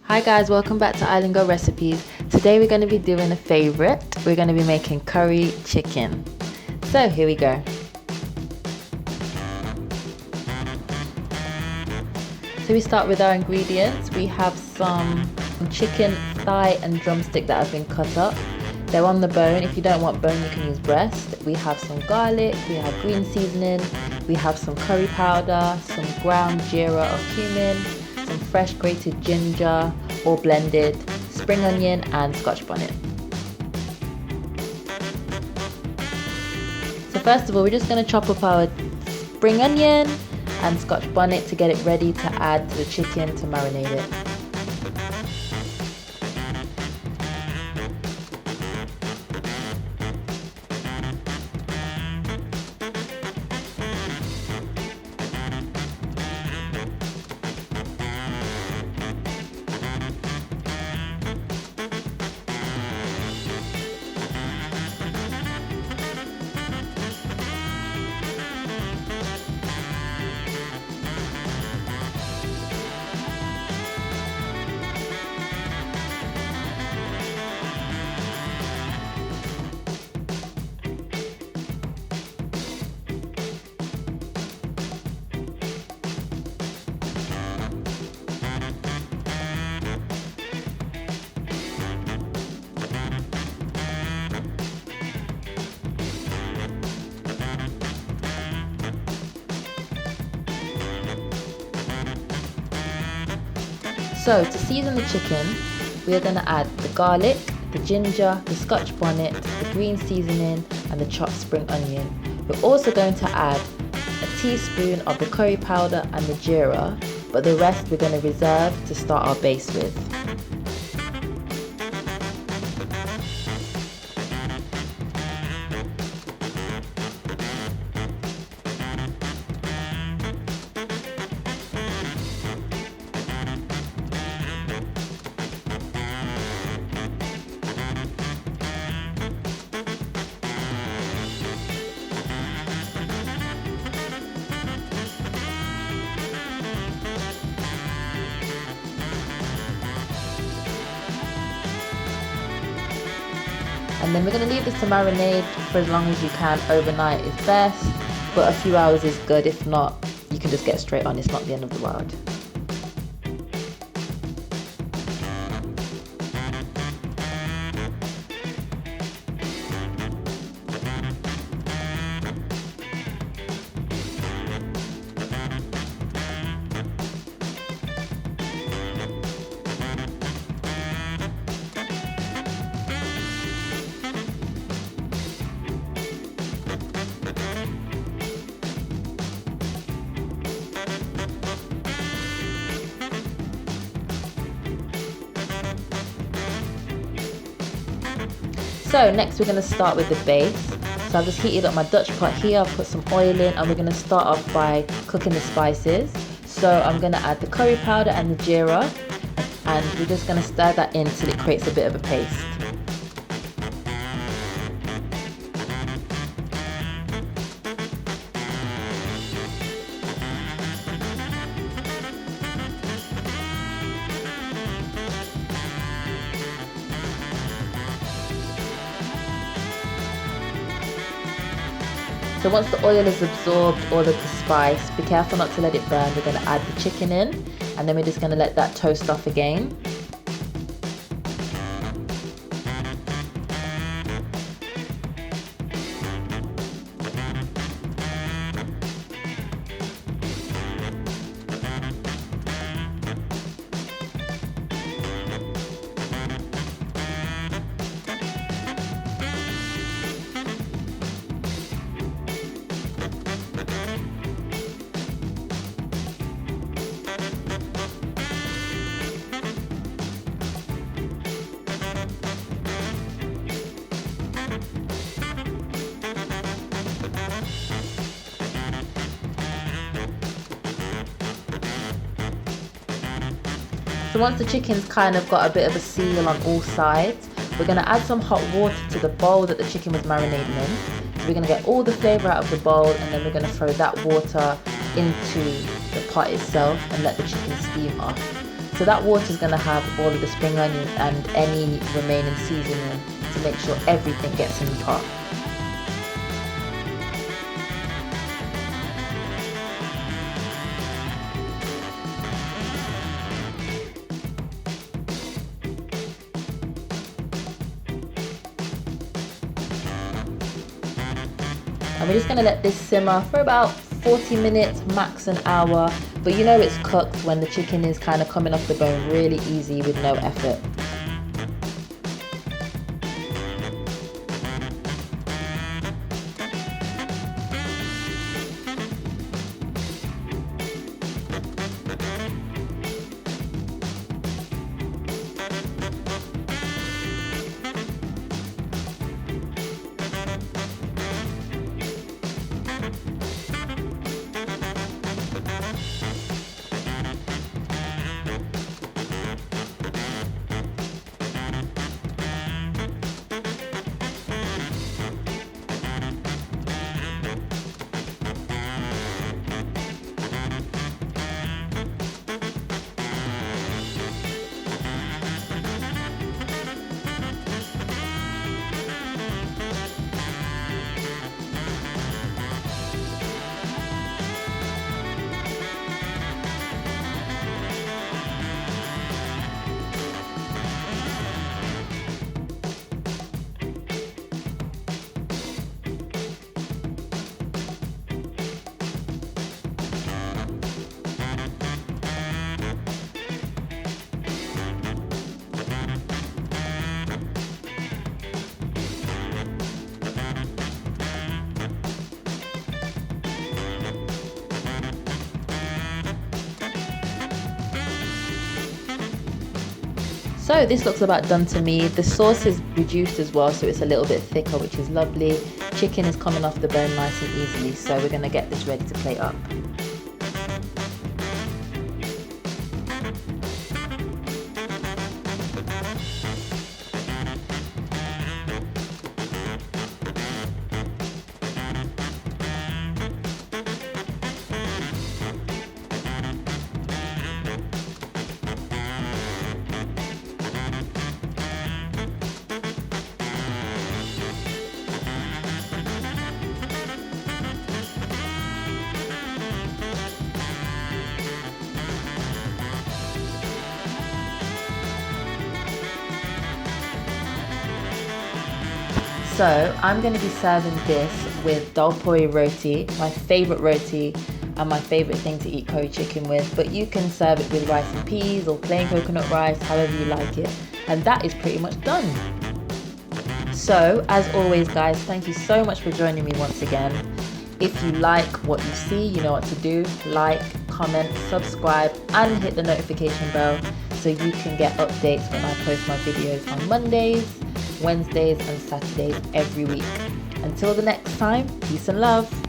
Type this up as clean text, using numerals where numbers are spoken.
Hi guys, welcome back to Island Girl Recipes. Today we're going to be doing a favorite. We're going to be making curry chicken. So here we go. So we start with our ingredients. We have some chicken thigh and drumstick that have been cut up. They're on the bone. If you don't want bone, you can use breast. We have some garlic, we have green seasoning, we have some curry powder, some ground jeera or cumin, some fresh grated ginger or blended, spring onion and scotch bonnet. So first of all, we're just going to chop up our spring onion and scotch bonnet to get it ready to add to the chicken to marinate it. So to season the chicken, we are going to add the garlic, the ginger, the scotch bonnet, the green seasoning and the chopped spring onion. We're also going to add a teaspoon of the curry powder and the jeera, but the rest we're going to reserve to start our base with. And then we're going to leave this to marinate for as long as you can. Overnight is best, but a few hours is good. If not, you can just get straight on. It's not the end of the world. So next we're going to start with the base. So I've just heated up my Dutch pot here, I've put some oil in and we're going to start off by cooking the spices. So I'm going to add the curry powder and the jeera and we're just going to stir that in till it creates a bit of a paste. So once the oil has absorbed all of the spice, be careful not to let it burn. We're going to add the chicken in and then we're just going to let that toast off again. So once the chicken's kind of got a bit of a seal on all sides, we're going to add some hot water to the bowl that the chicken was marinating in. So we're going to get all the flavour out of the bowl and then we're going to throw that water into the pot itself and let the chicken steam off. So that water is going to have all of the spring onions and any remaining seasoning to make sure everything gets in the pot. And we're just going to let this simmer for about 40 minutes, max an hour. But you know it's cooked when the chicken is kind of coming off the bone really easy with no effort. So this looks about done to me. The sauce is reduced as well, so it's a little bit thicker, which is lovely. Chicken is coming off the bone nice and easily, so we're going to get this ready to plate up. So I'm going to be serving this with dal puri roti, my favourite roti and my favourite thing to eat curry chicken with. But you can serve it with rice and peas or plain coconut rice, however you like it. And that is pretty much done. So as always guys, thank you so much for joining me once again. If you like what you see, you know what to do. Like, comment, subscribe and hit the notification bell so you can get updates when I post my videos on Mondays, Wednesdays and Saturdays every week. Until the next time, peace and love.